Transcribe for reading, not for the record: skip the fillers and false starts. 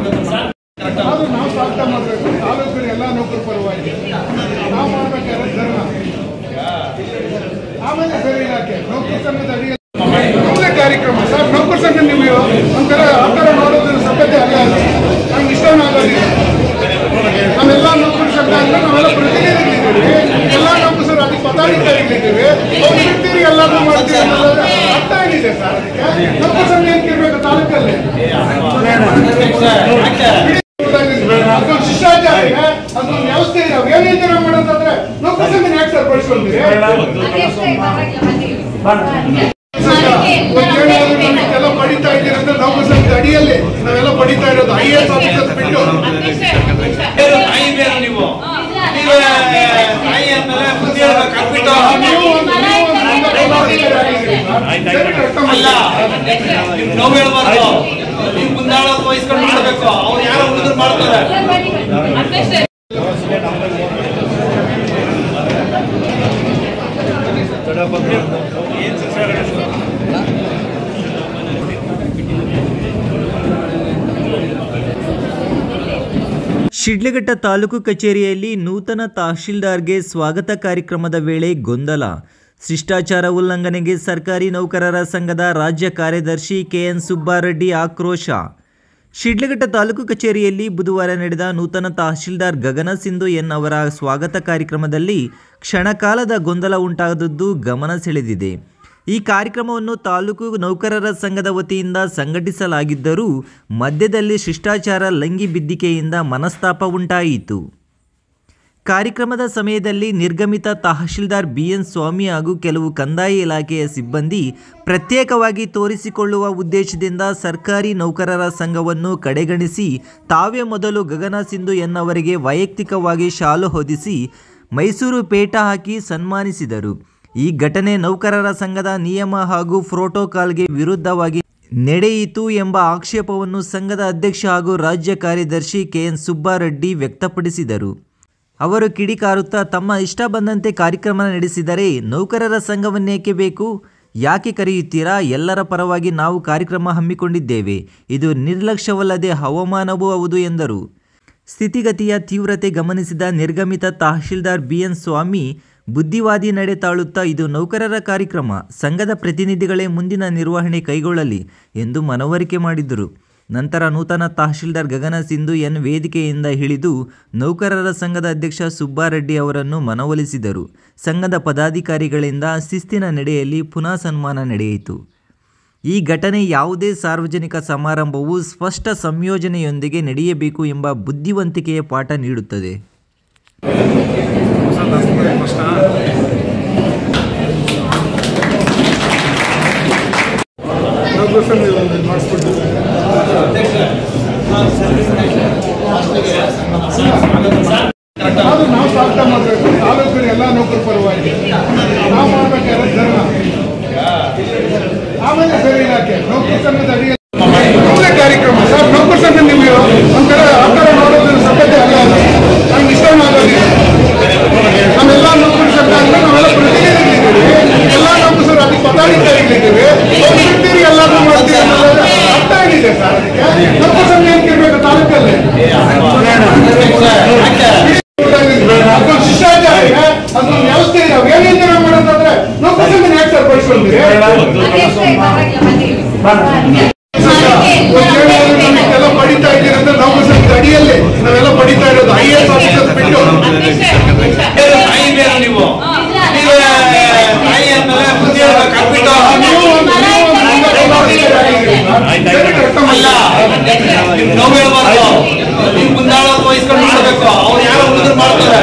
ಆದ್ರೂ ನಾವು ಸ್ವಾಗತ ಮಾಡಬೇಕು. ತಾಲೂಕಿನ ಎಲ್ಲ ನೌಕರ ಪರವಾಗಿ ನಾವು ಮಾಡಬೇಕಾದ್ರೆ ಧರ್ಮ, ಆಮೇಲೆ ಸರಿ ಇಲಾಖೆ ನೌಕರ ಸಂಘದ ಅಡಿಯಲ್ಲಿ ಒಳ್ಳೆ ಕಾರ್ಯಕ್ರಮ ಸರ್. ನೌಕರ ಸಂಘ ನೀವು ಒಂಥರ ಆ ಥರ ಮಾಡೋದ್ರ ಸಭ್ಯತೆ ಅಲ್ಲ, ನಮ್ಗೆ ಇಷ್ಟನೂ ಆಗೋದಿಲ್ಲ. ನಾವೆಲ್ಲ ನೌಕರ ಸಂಘ ಅಂದ್ರೆ ನಾವೆಲ್ಲ ಪ್ರತಿನಿಧಿಗಳಿದ್ದೀವಿ, ಎಲ್ಲ ನೌಕರರು ಅದಕ್ಕೆ ಪದಾಧಿಕಾರಿಗಳಿದ್ದೀವಿ, ಅವ್ರು ಇರ್ತೀರಿ ಎಲ್ಲರೂ ಮಾಡ್ತೀವಿ ಅನ್ನೋದು ಅರ್ಥ ಏನಿದೆ ಸರ್? ಅದಕ್ಕೆ ನೌಕರ ಸಂಘ ಏನ್ಕಿರ್ಬೇಕು ತಾಲೂಕಲ್ಲಿ? ಅದೊಂದು ಶಿಷ್ಟಾಚಾರ ಇದೆ, ಅದೊಂದು ವ್ಯವಸ್ಥೆ ಇದೆ. ಅವ್ರು ಏನ್ ನಿರ್ಧಾರ ಮಾಡೋದಾದ್ರೆ ನೌಕರ ಸಂಘ ಯಾಕೆ ಸರ್ ಬಳಸ್ಕೊಂತೀವಿ? ಎಲ್ಲ ಪಡಿತಾ ಇದ್ದೀರ ಅಂದ್ರೆ ನೌಕರ ಸಂಘದ ಅಡಿಯಲ್ಲಿ ನಾವೆಲ್ಲ ಪಡಿತಾ ಇರೋದು IAS ಆಫೀಸರ್ ಬಿಟ್ಟು ಮುಂದಾಳತ್ವ ವಹಿಸ್ಕೊಂಡು ಮಾಡಬೇಕು. ಅವ್ರು ಯಾರೋ ಉಳಿದ್ರು ಮಾಡ್ತಾರೆ. ಶಿಡ್ಲಘಟ್ಟ ತಾಲೂಕು ಕಚೇರಿಯಲ್ಲಿ ನೂತನ ತಹಶೀಲ್ದಾರ್ಗೆ ಸ್ವಾಗತ ಕಾರ್ಯಕ್ರಮದ ವೇಳೆ ಗೊಂದಲ. ಶಿಷ್ಟಾಚಾರ ಉಲ್ಲಂಘನೆಗೆ ಸರ್ಕಾರಿ ನೌಕರರ ಸಂಘದ ರಾಜ್ಯ ಕಾರ್ಯದರ್ಶಿ KN ಸುಬ್ಬಾರೆಡ್ಡಿ ಆಕ್ರೋಶ. ಶಿಡ್ಲಘಟ್ಟ ತಾಲೂಕು ಕಚೇರಿಯಲ್ಲಿ ಬುಧವಾರ ನಡೆದ ನೂತನ ತಹಶೀಲ್ದಾರ್ ಗಗನ ಸಿಂಧು ಎನ್ ಅವರ ಸ್ವಾಗತ ಕಾರ್ಯಕ್ರಮದಲ್ಲಿ ಕ್ಷಣಕಾಲದ ಗೊಂದಲ ಉಂಟಾದದ್ದು ಗಮನ ಸೆಳೆದಿದೆ. ಈ ಕಾರ್ಯಕ್ರಮವನ್ನು ತಾಲೂಕು ನೌಕರರ ಸಂಘದ ವತಿಯಿಂದ ಸಂಘಟಿಸಲಾಗಿದ್ದರೂ ಮಧ್ಯದಲ್ಲಿ ಶಿಷ್ಟಾಚಾರ ಲಂಘಿ ಬಿದ್ದಿಕೆಯಿಂದ ಮನಸ್ತಾಪ ಉಂಟಾಯಿತು. ಕಾರ್ಯಕ್ರಮದ ಸಮಯದಲ್ಲಿ ನಿರ್ಗಮಿತ ತಹಶೀಲ್ದಾರ್ BN ಸ್ವಾಮಿ ಹಾಗೂ ಕೆಲವು ಕಂದಾಯ ಇಲಾಖೆಯ ಸಿಬ್ಬಂದಿ ಪ್ರತ್ಯೇಕವಾಗಿ ತೋರಿಸಿಕೊಳ್ಳುವ ಉದ್ದೇಶದಿಂದ ಸರ್ಕಾರಿ ನೌಕರರ ಸಂಘವನ್ನು ಕಡೆಗಣಿಸಿ ತಾವೇ ಮೊದಲು ಗಗನ ಸಿಂಧು ಎನ್ ಅವರಿಗೆ ವೈಯಕ್ತಿಕವಾಗಿ ಶಾಲು ಹೊದಿಸಿ ಮೈಸೂರು ಪೇಟ ಹಾಕಿ ಸನ್ಮಾನಿಸಿದರು. ಈ ಘಟನೆ ನೌಕರರ ಸಂಘದ ನಿಯಮ ಹಾಗೂ ಪ್ರೋಟೋಕಾಲ್ಗೆ ವಿರುದ್ಧವಾಗಿ ನಡೆಯಿತು ಎಂಬ ಆಕ್ಷೇಪವನ್ನು ಸಂಘದ ಅಧ್ಯಕ್ಷ ಹಾಗೂ ರಾಜ್ಯ ಕಾರ್ಯದರ್ಶಿ KN ಸುಬ್ಬಾರೆಡ್ಡಿ ವ್ಯಕ್ತಪಡಿಸಿದರು. ಅವರು ಕಿಡಿಕಾರುತ್ತಾ ತಮ್ಮ ಇಷ್ಟ ಬಂದಂತೆ ಕಾರ್ಯಕ್ರಮ ನಡೆಸಿದರೆ ನೌಕರರ ಸಂಘವನ್ನೇಕೆ ಬೇಕು? ಯಾಕೆ ಕರೆಯುತ್ತೀರಾ? ಎಲ್ಲರ ಪರವಾಗಿ ನಾವು ಕಾರ್ಯಕ್ರಮ ಹಮ್ಮಿಕೊಂಡಿದ್ದೇವೆ. ಇದು ನಿರ್ಲಕ್ಷ್ಯವಲ್ಲದೆ ಅವಮಾನವೂ ಹೌದು ಎಂದರು. ಸ್ಥಿತಿಗತಿಯ ತೀವ್ರತೆ ಗಮನಿಸಿದ ನಿರ್ಗಮಿತ ತಹಶೀಲ್ದಾರ್ BN ಸ್ವಾಮಿ ಬುದ್ಧಿವಾದಿ ನಡೆ ತಾಳುತ್ತಾ ಇದು ನೌಕರರ ಕಾರ್ಯಕ್ರಮ, ಸಂಘದ ಪ್ರತಿನಿಧಿಗಳೇ ಮುಂದಿನ ನಿರ್ವಹಣೆ ಕೈಗೊಳ್ಳಲಿ ಎಂದು ಮನವರಿಕೆ ಮಾಡಿದರು. ನಂತರ ನೂತನ ತಹಶೀಲ್ದಾರ್ ಗಗನ ಸಿಂಧು ಎನ್ ವೇದಿಕೆಯಿಂದ ಇಳಿದು ನೌಕರರ ಸಂಘದ ಅಧ್ಯಕ್ಷ ಸುಬ್ಬಾರೆಡ್ಡಿ ಅವರನ್ನು ಮನವೊಲಿಸಿದರು. ಸಂಘದ ಪದಾಧಿಕಾರಿಗಳಿಂದ ಶಿಸ್ತಿನ ನಡೆಯಲ್ಲಿ ಪುನಃ ಸನ್ಮಾನ ನಡೆಯಿತು. ಈ ಘಟನೆ ಯಾವುದೇ ಸಾರ್ವಜನಿಕ ಸಮಾರಂಭವು ಸ್ಪಷ್ಟ ಸಂಯೋಜನೆಯೊಂದಿಗೆ ನಡೆಯಬೇಕು ಎಂಬ ಬುದ್ಧಿವಂತಿಕೆಯ ಪಾಠ ನೀಡುತ್ತದೆ. ಆದ್ರೂ ನಾವು ಸ್ವಾಗತ ಮಾಡಬೇಕು. ತಾಲೂಕಿನ ಎಲ್ಲ ನೌಕರ ಪರವಾಗಿ ನಾವು ಮಾಡಬೇಕಾದ್ರೆ ಧರ್ಮ, ಆಮೇಲೆ ಸರಿ ಇಲಾಖೆ ನೌಕರ ಸಂಘದ ಅಡಿಯಲ್ಲಿ ಒಳ್ಳೆ ಕಾರ್ಯಕ್ರಮ ಸರ್. ನೌಕರ ಸಂಘ ನೀವು ಒಂಥರ ಆ ಥರ ಮಾಡೋದ್ರ ಸಭ್ಯತೆ ಅಲ್ಲ, ನಮ್ಗೆ ಇಷ್ಟನೂ ಆಗೋದಿಲ್ಲ. ನಾವೆಲ್ಲ ನೌಕರ ಸಂಘ ಅಂದ್ರೆ ನಾವೆಲ್ಲ ಪ್ರತಿನಿಧಿಗಳಿದ್ದೀವಿ, ಎಲ್ಲ ನೌಕರರು ಅದಕ್ಕೆ ಪದಾಧಿಕಾರಿಗಳಿದ್ದೀವಿ, ಅವ್ರು ಇರ್ತೀರಿ ಎಲ್ಲರೂ ಮಾಡ್ತೀವಿ ಅನ್ನೋದು ಅರ್ಥ ಏನಿದೆ ಸರ್? ಅದಕ್ಕೆ ನೌಕರ ಸಂಘ ಏನ್ಕಿರ್ಬೇಕು ತಾಲೂಕಲ್ಲಿ? ಅದೊಂದು ಶಿಷ್ಟಾಚಾರ ಇದೆ, ಅದೊಂದು ವ್ಯವಸ್ಥೆ ಇದೆ. ಅವ್ರು ಏನ್ ನಿರ್ಧಾರ ಮಾಡೋದಾದ್ರೆ ನೌಕರ ಸಂಘ ಯಾಕೆ ಸರ್ ಬಳಸ್ಕೊಂತೀವಿ? ಎಲ್ಲ ಪಡಿತಾ ಇದ್ದೀರ ಅಂದ್ರೆ ನೌಕರ ಸಂಘದ ಅಡಿಯಲ್ಲಿ ನಾವೆಲ್ಲ ಪಡಿತಾ ಇರೋದು IAS ಆಫೀಸರ್ ಬಿಟ್ಟು ಮುಂದಾಳತ್ವ ವಹಿಸ್ಕೊಂಡು ಮಾಡಬೇಕು. ಅವ್ರು ಯಾರೋ ಉಳಿದ್ರು ಮಾಡ್ತಾರೆ.